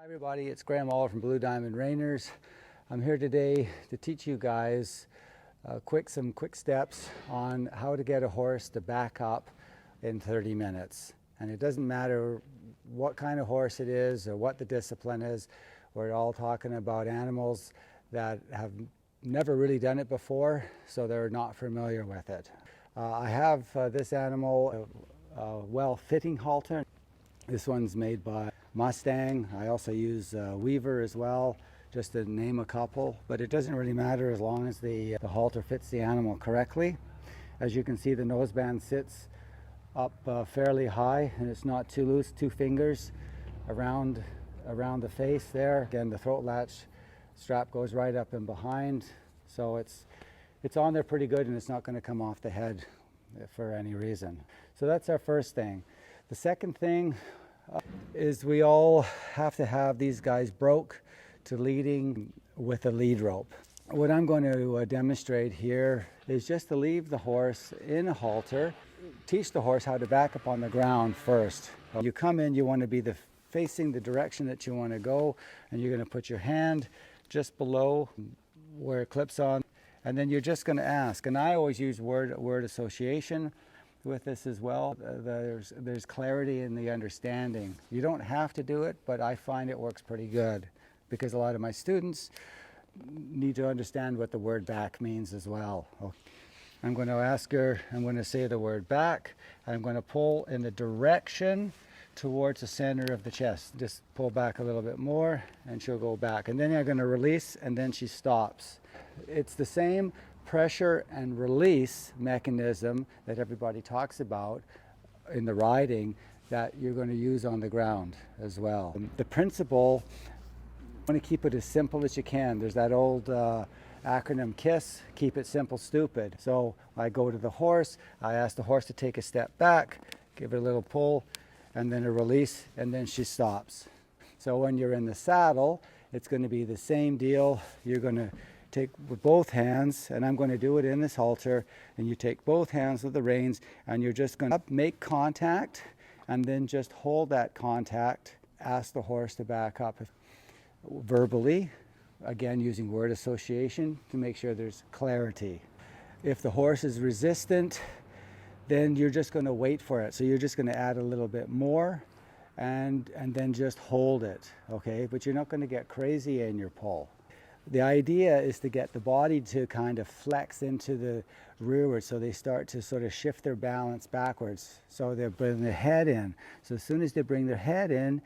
Everybody, it's Graham All from Blue Diamond Reiners. I'm here today to teach you guys some quick steps on how to get a horse to back up in 30 minutes. And it doesn't matter what kind of horse it is or what the discipline is. We're all talking about animals that have never really done it before, so they're not familiar with it. I have this animal, a well-fitting halter. This one's made by Mustang. I also use Weaver as well, just to name a couple, but it doesn't really matter as long as the halter fits the animal correctly. As you can see, the noseband sits up fairly high and it's not too loose. 2 fingers around the face there. Again, the throat latch strap goes right up and behind, so it's on there pretty good and it's not going to come off the head for any reason. So that's our first thing. The second thing is we all have to have these guys broke to leading with a lead rope. What I'm going to demonstrate here is just to leave the horse in a halter, teach the horse how to back up on the ground first. You come in, you want to be facing the direction that you want to go, and you're going to put your hand just below where it clips on, and then you're just going to ask. And I always use word association with this as well. There's clarity in the understanding. You don't have to do it, but I find it works pretty good because a lot of my students need to understand what the word back means as well. I'm going to ask her, I'm going to say the word back, and I'm going to pull in the direction towards the center of the chest. Just pull back a little bit more and she'll go back. And then I'm going to release and then she stops. It's the same pressure and release mechanism that everybody talks about in the riding that you're going to use on the ground as well. The principle, you want to keep it as simple as you can. There's that old acronym KISS, keep it simple, stupid. So I go to the horse, I ask the horse to take a step back, give it a little pull, and then a release, and then she stops. So when you're in the saddle, it's going to be the same deal. You're going to take with both hands, and I'm going to do it in this halter, and you take both hands with the reins, and you're just going to make contact, and then just hold that contact, ask the horse to back up verbally, again using word association to make sure there's clarity. If the horse is resistant, then you're just going to wait for it. So you're just going to add a little bit more and then just hold it, okay? But you're not going to get crazy in your pull. The idea is to get the body to kind of flex into the rearward, so they start to sort of shift their balance backwards. So they bring their head in. So as soon as they bring their head in,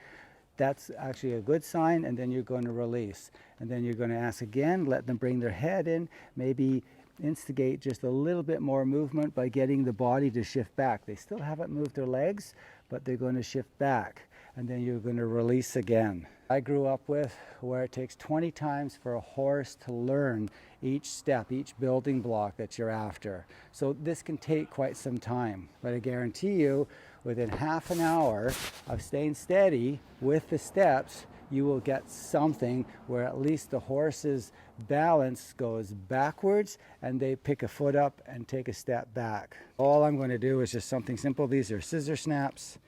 that's actually a good sign, and then you're going to release. And then you're going to ask again, let them bring their head in, maybe instigate just a little bit more movement by getting the body to shift back. They still haven't moved their legs, but they're going to shift back. And then you're going to release again. I grew up with where it takes 20 times for a horse to learn each step, each building block that you're after. So this can take quite some time, but I guarantee you within half an hour of staying steady with the steps, you will get something where at least the horse's balance goes backwards and they pick a foot up and take a step back. All I'm going to do is just something simple. These are scissor snaps,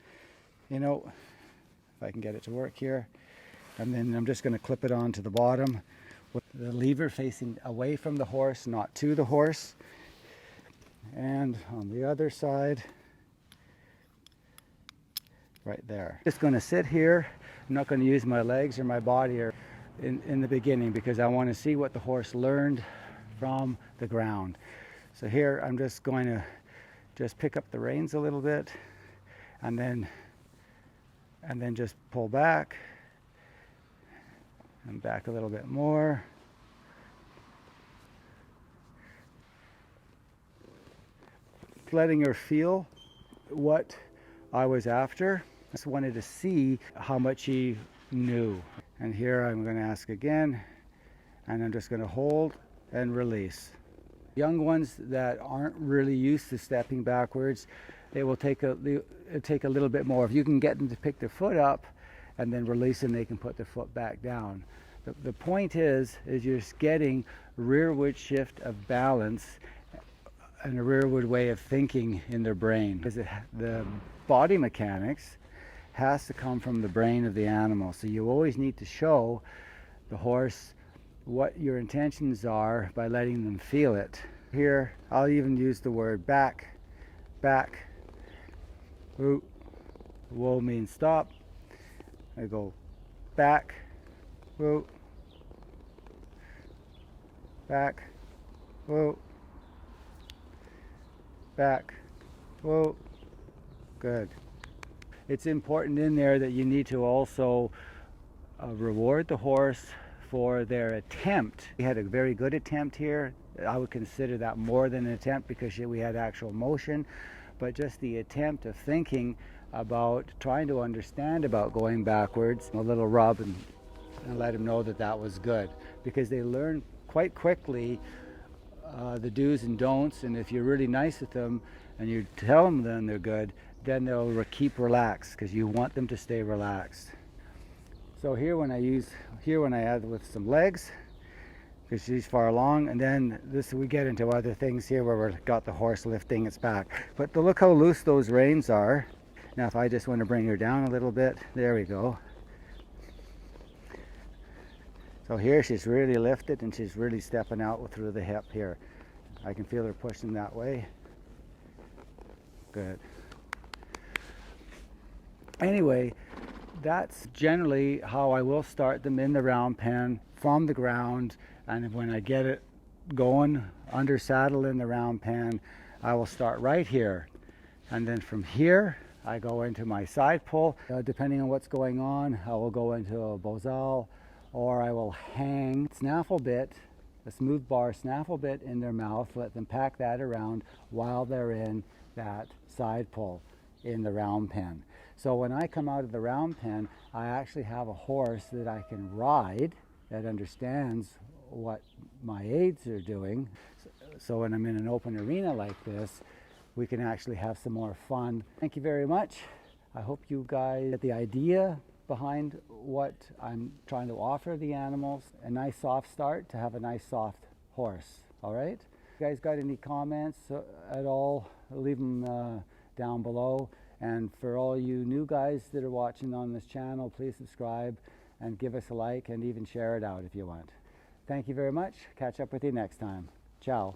you know, if I can get it to work here. And then I'm just going to clip it onto the bottom with the lever facing away from the horse, not to the horse. And on the other side, right there. Just going to sit here. I'm not going to use my legs or my body in the beginning because I want to see what the horse learned from the ground. So here I'm just going to just pick up the reins a little bit and then just pull back and back a little bit more. Letting her feel what I was after. I just wanted to see how much she knew. And here I'm going to ask again, and I'm just going to hold and release. Young ones that aren't really used to stepping backwards, they will take a little bit more. If you can get them to pick their foot up and then release and they can put their foot back down. The point is you're just getting rearward shift of balance and a rearward way of thinking in their brain. Because the body mechanics has to come from the brain of the animal. So you always need to show the horse what your intentions are by letting them feel it. Here, I'll even use the word back, back. Whoa, whoa means stop. I go back, whoa, back, whoa, back, whoa. Good. It's important in there that you need to also reward the horse for their attempt. We had a very good attempt here. I would consider that more than an attempt because we had actual motion, but just the attempt of thinking about trying to understand about going backwards, a little rub and let them know that that was good, because they learn quite quickly the do's and don'ts, and if you're really nice with them and you tell them then they're good, then they'll keep relaxed because you want them to stay relaxed. So here when I add with some legs, because she's far along, and then we get into other things here where we've got the horse lifting its back. But look how loose those reins are. Now if I just want to bring her down a little bit, there we go. So here she's really lifted and she's really stepping out through the hip here. I can feel her pushing that way. Good. Anyway, that's generally how I will start them in the round pen from the ground, and when I get it going under saddle in the round pen, I will start right here, and then from here I go into my side pull. Depending on what's going on, I will go into a bozal, or I will hang snaffle bit, a smooth bar snaffle bit in their mouth, let them pack that around while they're in that side pull in the round pen. So when I come out of the round pen, I actually have a horse that I can ride that understands what my aides are doing. So when I'm in an open arena like this, we can actually have some more fun. Thank you very much. I hope you guys get the idea behind what I'm trying to offer the animals. A nice soft start to have a nice soft horse. All right? If you guys got any comments at all, leave them down below. And for all you new guys that are watching on this channel, please subscribe and give us a like and even share it out if you want. Thank you very much. Catch up with you next time. Ciao.